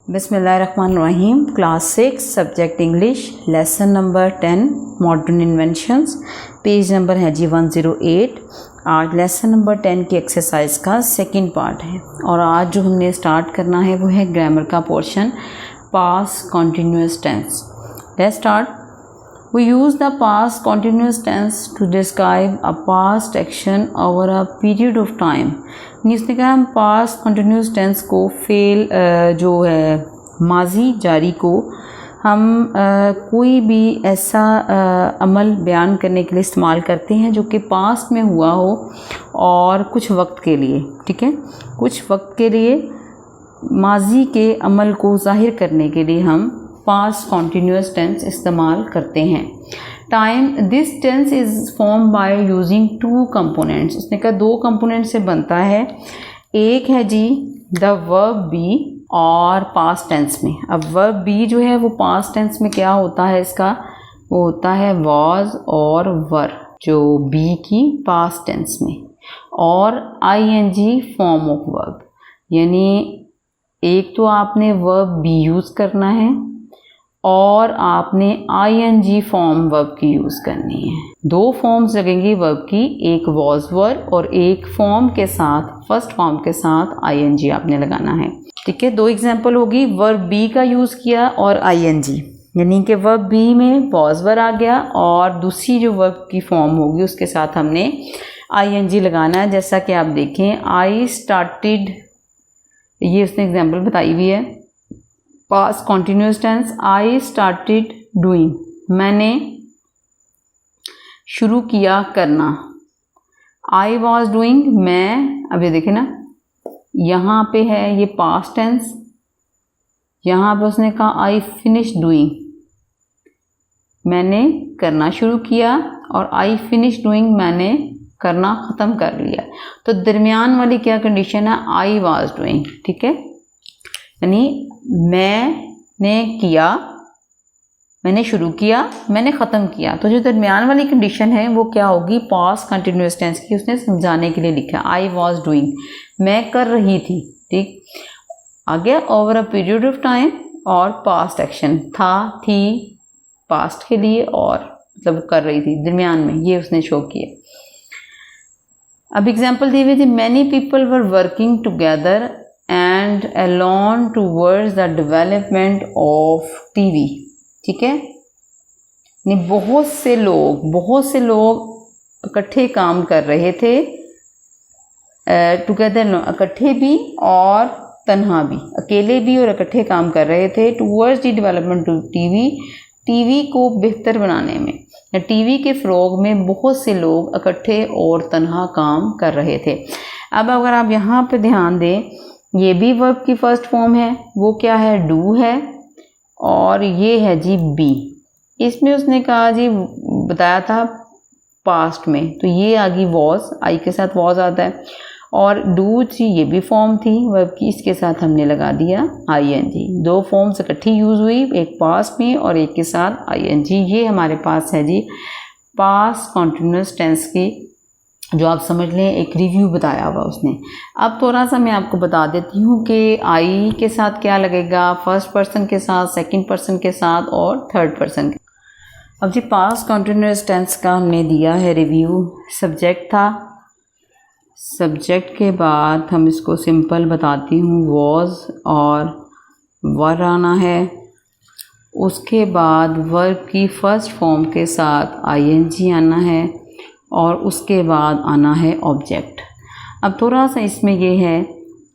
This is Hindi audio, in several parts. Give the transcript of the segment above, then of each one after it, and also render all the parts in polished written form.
बिस्मिल्लाहिर्रहमानिर्रहीम। Class 6 subject English, lesson number 10 modern inventions, page number है जी 108। आज लेसन नंबर 10 की एक्सरसाइज का सेकंड पार्ट है और आज जो हमने स्टार्ट करना है वो है ग्रामर का portion, past continuous tense. Let's start. We use the past continuous tense to describe a past action over a period of time। इसने कहा हम past continuous tense को फेल जो है माजी जारी को हम कोई भी ऐसा अमल बयान करने के लिए इस्तेमाल करते हैं जो कि पास्ट में हुआ हो और कुछ वक्त के लिए, ठीक है, कुछ वक्त के लिए माजी के अमल को ज़ाहिर करने के लिए हम पास्ट कॉन्टीन्यूस टेंस इस्तेमाल करते हैं। Time, this tense is form by using two components. उसने कहा दो कंपोनेंट से बनता है। एक है जी द वर्ब बी और पास्ट टेंस में। अब वर्ब बी जो है वो पास्ट टेंस में क्या होता है इसका, वो होता है वॉज और वर, जो बी की पास्ट टेंस में, और आईएनजी फॉर्म ऑफ वर्ब। यानी एक तो आपने वर्ब बी यूज़ करना है और आपने आईएनजी फॉर्म वर्ब की यूज़ करनी है। दो फॉर्म्स लगेंगी वर्ब की, एक वॉज वर और एक फॉर्म के साथ, फर्स्ट फॉर्म के साथ आईएनजी आपने लगाना है, ठीक है। दो एग्जांपल होगी, वर्ब बी का यूज़ किया और आईएनजी, यानी कि वर्ब बी में वॉज वर आ गया और दूसरी जो वर्ब की फॉर्म होगी उसके साथ हमने आईएनजी लगाना है। जैसा कि आप देखें, आई स्टार्टेड, ये उसने एग्जाम्पल बताई हुई है। Past continuous tense, I started doing, मैंने शुरू किया करना। आई वॉज डूइंग, मैं, अब ये देखें ना, यहाँ पे है ये पास्ट टेंस, यहाँ पे उसने कहा आई फिनिश डूइंग, मैंने करना शुरू किया, और आई फिनिश डूइंग, मैंने करना ख़त्म कर लिया। तो दरमियान वाली क्या कंडीशन है, आई वॉज डूइंग, ठीक है, यानी मैंने किया, मैंने शुरू किया, मैंने ख़त्म किया। तो जो दरमियान वाली कंडीशन है वो क्या होगी, पास्ट कंटिन्यूस टेंस की उसने समझाने के लिए लिखा। आई वॉज डूइंग, मैं कर रही थी, ठीक। आगे over a period of time, और पास्ट एक्शन था, थी पास्ट के लिए, और मतलब कर रही थी दरमियान में, ये उसने शो किया। अब एग्जाम्पल दी हुई थी, many people were working together and alone towards the development of TV, ठीक है, नहीं बहुत से लोग इकट्ठे काम कर रहे थे, टुगेदर इकट्ठे भी और तन्हा भी, अकेले भी और इकट्ठे काम कर रहे थे, towards the development of TV को बेहतर बनाने में, या टीवी के फ़रोग में बहुत से लोग इकट्ठे और तन्हा काम कर रहे थे। अब अगर आप यहाँ पे ध्यान दें, ये भी वर्ब की फर्स्ट फॉर्म है, वो क्या है, डू है, और ये है जी बी। इसमें उसने कहा जी, बताया था पास्ट में, तो ये आ गई वॉज, आई के साथ वॉज आता है, और डू जी ये भी फॉर्म थी वर्ब की, इसके साथ हमने लगा दिया आईएनजी। दो फॉर्म्स इकट्ठी यूज़ हुई, एक पास्ट में और एक के साथ आईएनजी। ये हमारे पास है जी पास्ट कॉन्टिन्यूस टेंस की, जो आप समझ लें एक रिव्यू बताया हुआ उसने। अब थोड़ा सा मैं आपको बता देती हूँ कि आई के साथ क्या लगेगा, फर्स्ट पर्सन के साथ, सेकंड पर्सन के साथ और थर्ड पर्सन के। अब जी पास्ट कॉन्टिन्यूस टेंस का हमने दिया है रिव्यू। सब्जेक्ट था, सब्जेक्ट के बाद हम इसको सिंपल बताती हूँ, वॉज और वर आना है। उसके बाद वर्ब की फर्स्ट फॉर्म के साथ आईएनजी आना है, और उसके बाद आना है ऑब्जेक्ट। अब थोड़ा सा इसमें ये है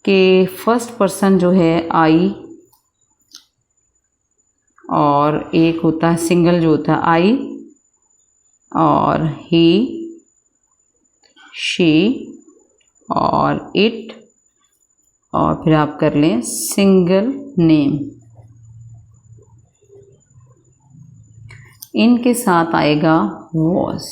कि फर्स्ट पर्सन जो है आई, और एक होता है सिंगल जो होता है आई, और ही, शी, और इट, और फिर आप कर लें सिंगल नेम, इनके साथ आएगा वॉज,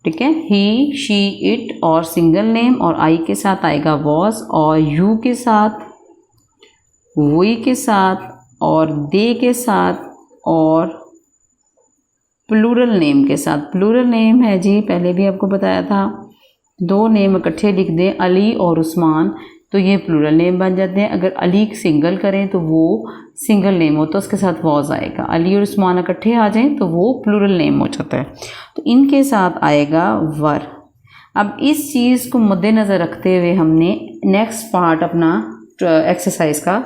ठीक है, ही, शी, इट और सिंगल नेम, और आई के साथ आएगा वॉज, और यू के साथ, वी के साथ, और दे के साथ, और प्लूरल नेम के साथ। प्लूरल नेम है जी, पहले भी आपको बताया था, दो नेम इकट्ठे लिख दें, अली और उस्मान, तो ये प्लूरल नेम बन जाते हैं। अगर अली सिंगल करें तो वो सिंगल नेम होता है, उसके साथ वॉज आएगा। अली और उस्मान इकट्ठे आ जाएं तो वो प्लूरल नेम हो जाता है। तो इनके साथ आएगा वर। अब इस चीज़ को मद्देनज़र रखते हुए हमने नेक्स्ट पार्ट अपना एक्सरसाइज का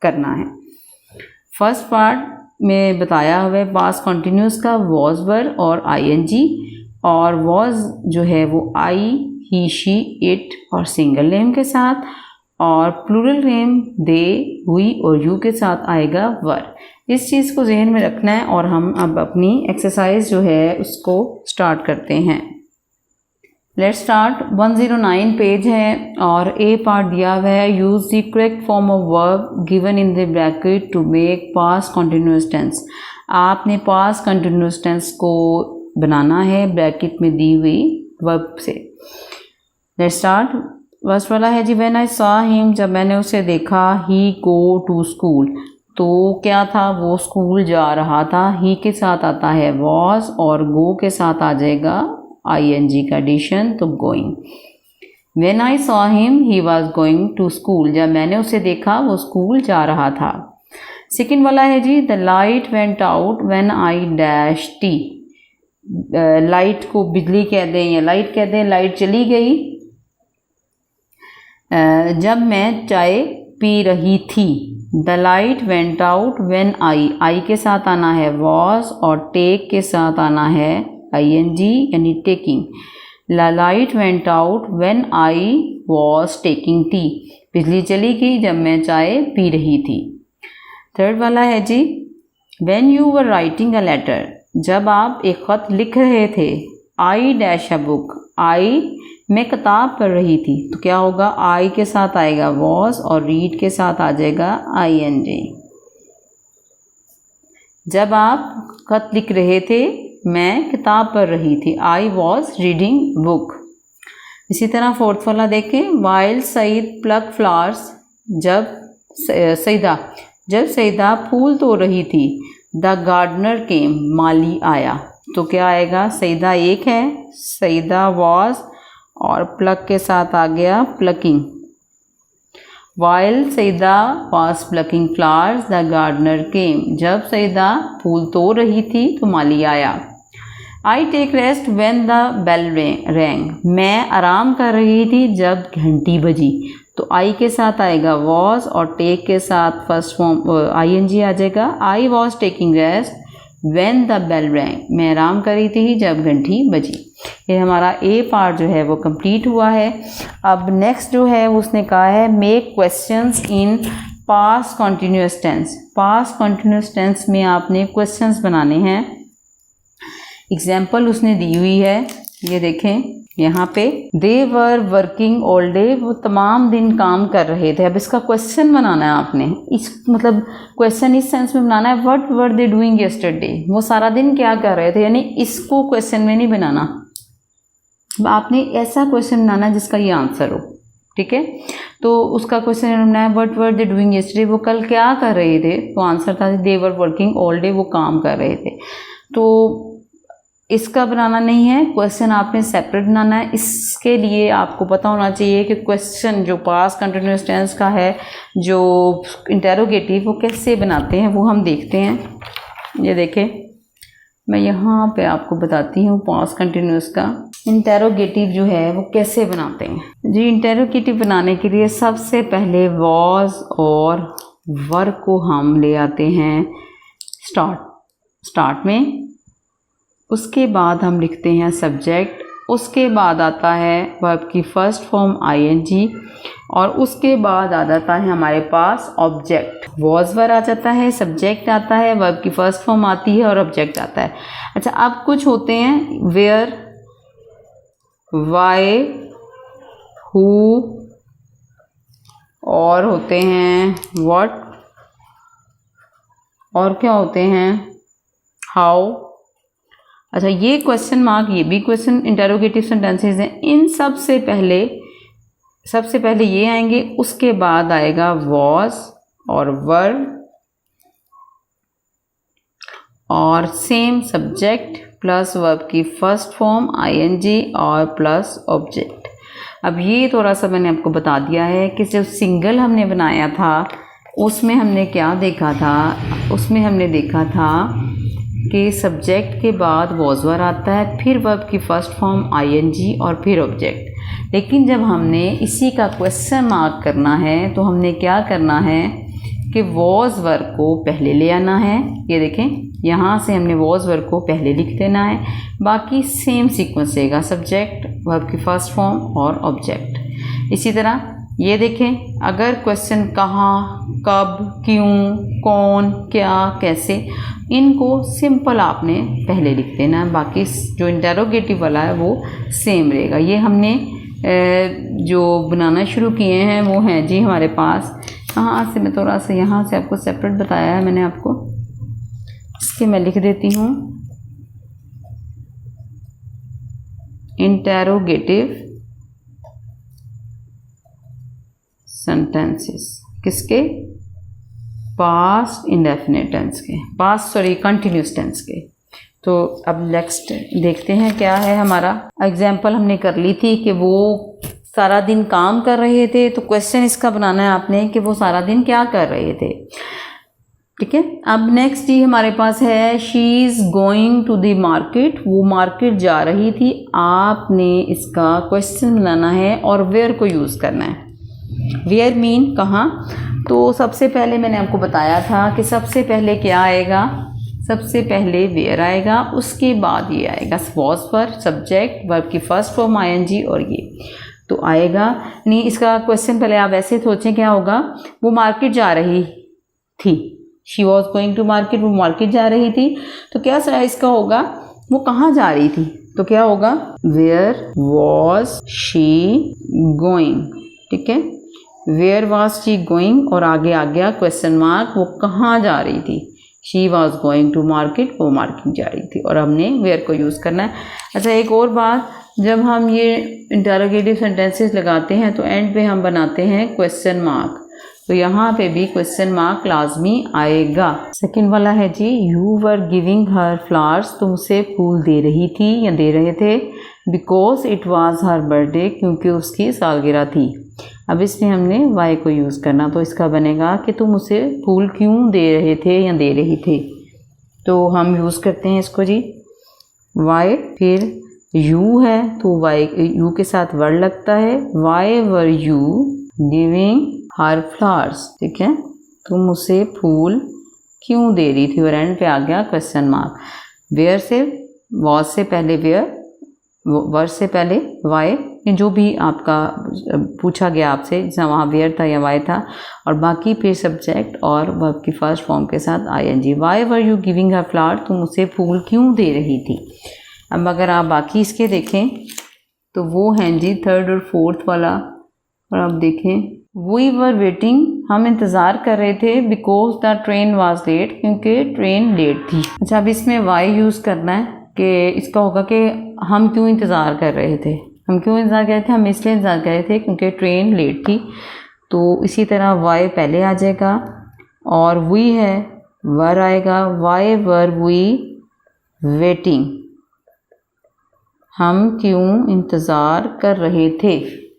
करना है। फर्स्ट पार्ट में बताया हुआ है पास्ट कंटिन्यूस का वॉज वर और आईएनजी, और वॉज जो है वो आई ही शी इट और सिंगल नेम के साथ, और प्लूरल नेम दे हुई और यू के साथ आएगा वर। इस चीज़ को जहन में रखना है और हम अब अपनी एक्सरसाइज जो है उसको स्टार्ट करते हैं। Let's start. 109 पेज है और ए पार्ट दिया हुआ है। Use the correct form of verb given in the bracket to make past continuous tense. आपने पास्ट कंटिन्यूअस टेंस को बनाना है ब्रैकेट में दी हुई वर्ब से। Let's start. फर्स्ट वाला है जी, व्हेन आई सॉ हिम, जब मैंने उसे देखा। ही गो टू स्कूल, तो क्या था, वो स्कूल जा रहा था। ही के साथ आता है वॉज और गो के साथ आ जाएगा आईएनजी का एडिशन, तो going. When I saw him he was going to school, जब मैंने उसे देखा वो स्कूल जा रहा था। सेकंड वाला है जी, the light went out when I dash T. Light को बिजली कह दें या लाइट कह दें, लाइट चली गई जब मैं चाय पी रही थी। The light went out when आई के साथ आना है वॉज और टेक के साथ आना है ING यानी taking. The light went out when I was taking tea, बिजली चली गई जब मैं चाय पी रही थी। थर्ड वाला है जी, when you were writing a letter, जब आप एक ख़त लिख रहे थे। आई डैश अ बुक, आई मैं किताब पढ़ रही थी, तो क्या होगा, आई के साथ आएगा वॉज और रीड के साथ आ जाएगा ING। जब आप ख़त लिख रहे थे, मैं किताब पढ़ रही थी। I was reading book. इसी तरह फोर्थ वाला देखें, वाइल सईद प्लग फ्लावर्स, जब सईदा फूल तोड़ रही थी। द गार्डनर केम, माली आया, तो क्या आएगा, सईदा एक है, सईदा वॉज और प्लग के साथ आ गया plucking. While Saida was plucking flowers the gardener came, जब सईदा फूल तोड़ रही थी तो माली आया। I take rest when the bell rang, मैं आराम कर रही थी जब घंटी बजी, तो आई के साथ आएगा वॉज और टेक के साथ फर्स्ट फॉर्म ING आ जाएगा। I was taking rest when the bell rang, मैं आराम कर रही थी जब घंटी बजी। ये हमारा ए पार्ट जो है वो कंप्लीट हुआ है। अब नेक्स्ट जो है उसने कहा है make questions in past continuous tense. Past continuous tense में आपने क्वेश्चंस बनाने हैं। एग्जाम्पल उसने दी हुई है, ये देखें यहाँ पे, दे वर वर्किंग ऑल डे, वो तमाम दिन काम कर रहे थे। अब इसका क्वेश्चन बनाना है आपने, इस मतलब क्वेश्चन इस सेंस में बनाना है, what were they doing yesterday, वो सारा दिन क्या कर रहे थे, यानी इसको क्वेश्चन में नहीं बनाना, आपने ऐसा क्वेश्चन बनाना है जिसका ये आंसर हो। ठीक है, तो उसका क्वेश्चन बनाना है, what were they doing yesterday, वो कल क्या कर रहे थे, तो आंसर था दे वर वर्किंग ऑल डे, वो काम कर रहे थे। तो इसका बनाना नहीं है, क्वेश्चन आपने सेपरेट बनाना है। इसके लिए आपको पता होना चाहिए कि क्वेश्चन जो पास्ट कंटिन्यूअस टेंस का है, जो इंटेरोगेटिव, वो कैसे बनाते हैं वो हम देखते हैं। ये देखें, मैं यहाँ पे आपको बताती हूँ पास्ट कंटिन्यूअस का इंटेरोगेटिव जो है वो कैसे बनाते हैं जी। इंटेरोगेटिव बनाने के लिए सबसे पहले वॉज और वर को हम ले आते हैं स्टार्ट में, उसके बाद हम लिखते हैं सब्जेक्ट, उसके बाद आता है वर्ब की फर्स्ट फॉर्म ING, और उसके बाद आ जाता है हमारे पास ऑब्जेक्ट। वॉज वर आ जाता है, सब्जेक्ट आता है, वर्ब की फर्स्ट फॉर्म आती है और ऑब्जेक्ट आता है। अच्छा, अब कुछ होते हैं वेयर, वाई, हु, और होते हैं व्हाट, और क्या होते हैं हाउ। अच्छा, ये क्वेश्चन मार्क, ये भी क्वेश्चन इंटेरोगेटिव सेंटेंसेस हैं। इन सबसे पहले ये आएंगे, उसके बाद आएगा वॉज और वर्ब और सेम सब्जेक्ट प्लस वर्ब की फर्स्ट फॉर्म ING और प्लस ऑब्जेक्ट। अब ये थोड़ा सा मैंने आपको बता दिया है कि जब सिंगल हमने बनाया था उसमें हमने क्या देखा था, उसमें हमने देखा था कि सब्जेक्ट के बाद वॉज वर आता है, फिर वर्ब की फर्स्ट फॉर्म आईएनजी और फिर ऑब्जेक्ट। लेकिन जब हमने इसी का क्वेश्चन मार्क करना है तो हमने क्या करना है कि वॉज वर्ब को पहले ले आना है। ये देखें, यहाँ से हमने वॉज वर्ब को पहले लिख देना है, बाकी सेम सीक्वेंस रहेगा, सब्जेक्ट, वर्ब की फर्स्ट फॉर्म और ऑब्जेक्ट। इसी तरह ये देखें, अगर क्वेश्चन कहाँ, कब, क्यों, कौन, क्या, कैसे, इनको सिंपल आपने पहले लिख देना है, बाकी जो इंटेरोगेटिव वाला है वो सेम रहेगा। ये हमने जो बनाना शुरू किए हैं वो हैं जी हमारे पास, यहाँ से मैं थोड़ा सा यहाँ से आपको सेपरेट बताया है मैंने आपको, इसके मैं लिख देती हूँ इंटेरोगेटिव सेंटेंसेस, किसके, पास्ट इंडेफिनिट टेंस के, पास्ट सॉरी कंटिन्यूस टेंस के। तो अब नेक्स्ट देखते हैं क्या है हमारा। एग्जाम्पल हमने कर ली थी कि वो सारा दिन काम कर रहे थे, तो क्वेश्चन इसका बनाना है आपने कि वो सारा दिन क्या कर रहे थे। ठीक है, अब नेक्स्ट ही हमारे पास है she is going to the market, वो मार्केट जा रही थी। आपने इसका क्वेश्चन बनाना है और वेयर को यूज़ करना है। वेयर मीन कहाँ, तो सबसे पहले मैंने आपको बताया था कि सबसे पहले क्या आएगा, सबसे पहले वेयर आएगा, उसके बाद ये आएगा वॉज पर, सब्जेक्ट, वर्ब की फर्स्ट फॉर्म आईएनजी और ये तो आएगा नहीं। इसका क्वेश्चन पहले आप ऐसे सोचें क्या होगा, वो मार्केट जा रही थी, she was going to market, वो मार्केट जा रही थी, तो क्या इसका होगा, वो कहाँ जा रही थी, तो क्या होगा, वेयर वॉज शी गोइंग। ठीक है, वेयर वॉज शी गोइंग और आगे आ गया क्वेश्चन मार्क, वो कहाँ जा रही थी, she was going to market, वो मार्केट जा रही थी, और हमने वेयर को यूज़ करना है। अच्छा, एक और बात, जब हम ये इंटरोगेटिव सेंटेंसेस लगाते हैं तो एंड पे हम बनाते हैं क्वेश्चन मार्क, तो यहाँ पे भी क्वेश्चन मार्क लाजमी आएगा। सेकंड वाला है जी, you were giving her flowers, तुम उसे फूल दे रही थी या दे रहे थे, because it was her birthday, क्योंकि उसकी सालगिरह थी। अब इसमें हमने वाई को यूज़ करना, तो इसका बनेगा कि तुम उसे फूल क्यों दे रहे थे या दे रही थी, तो हम यूज़ करते हैं इसको जी वाई, फिर यू है तो वाई, यू के साथ वर लगता है, Y were you giving her flowers. ठीक है, तुम उसे फूल क्यों दे रही थी, और एंड पे आ गया क्वेश्चन मार्क। वेयर से, वॉज से पहले वेयर, वर से पहले वाई, जो भी आपका पूछा गया आपसे, जहाँ वहाँ वेयर था या वाई था, और बाकी फिर सब्जेक्ट और वर्ब की फर्स्ट फॉर्म के साथ I N G. Why were you giving her flower, तुम उसे फूल क्यों दे रही थी। अब अगर आप बाकी इसके देखें तो वो हैं जी थर्ड और फोर्थ वाला, और आप देखें वी वर वेटिंग, हम इंतज़ार कर रहे थे, because the train was late, क्योंकि ट्रेन लेट थी। अच्छा, अब इसमें वाई यूज़ करना है कि इसका होगा कि हम क्यों इंतज़ार कर रहे थे, हम क्यों इंतज़ार कर रहे थे, हम इसलिए इंतज़ार कर रहे थे क्योंकि ट्रेन लेट थी, तो इसी तरह वाई पहले आ जाएगा, और वी है वर आएगा, वाई वर वी वेटिंग, हम क्यों इंतज़ार कर रहे थे,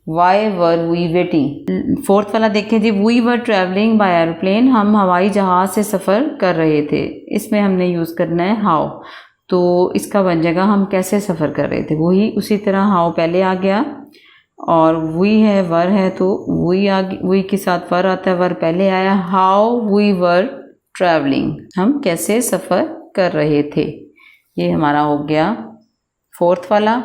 why were we waiting. Fourth वाला देखें जी, we were travelling by aeroplane, हम हवाई जहाज़ से सफ़र कर रहे थे, इसमें हमने यूज़ करना है हाउ, तो इसका बन जाएगा हम कैसे सफ़र कर रहे थे, वही उसी तरह हाउ पहले आ गया, और वी है वर है तो वी आ, वी के साथ वर आता है, वर पहले आया, हाउ वी वर ट्रैवलिंग, हम कैसे सफ़र कर रहे थे। ये हमारा हो गया फोर्थ वाला।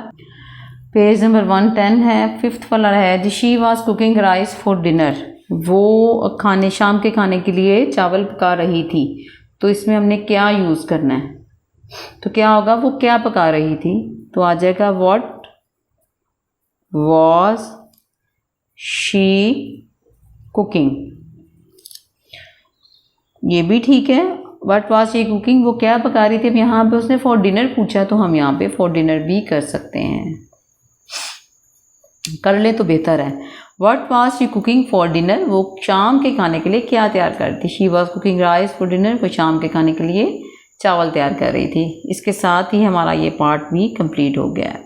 पेज नंबर 110 है, फिफ्थ वाला है जी, she was cooking rice for dinner, वो खाने, शाम के खाने के लिए चावल पका रही थी, तो इसमें हमने क्या यूज़ करना है, तो क्या होगा, वो क्या पका रही थी, तो आ जाएगा व्हाट वॉज शी कुकिंग। ये भी ठीक है, व्हाट वॉज शी कुकिंग, वो क्या पका रही थी। यहाँ पे उसने फॉर डिनर पूछा, तो हम यहाँ पे फॉर डिनर भी कर सकते हैं, कर ले तो बेहतर है। What was she cooking for dinner, वो शाम के खाने के लिए क्या तैयार कर रही थी। She was cooking rice for dinner, वो शाम के खाने के लिए चावल तैयार कर रही थी। इसके साथ ही हमारा ये पार्ट भी कंप्लीट हो गया है।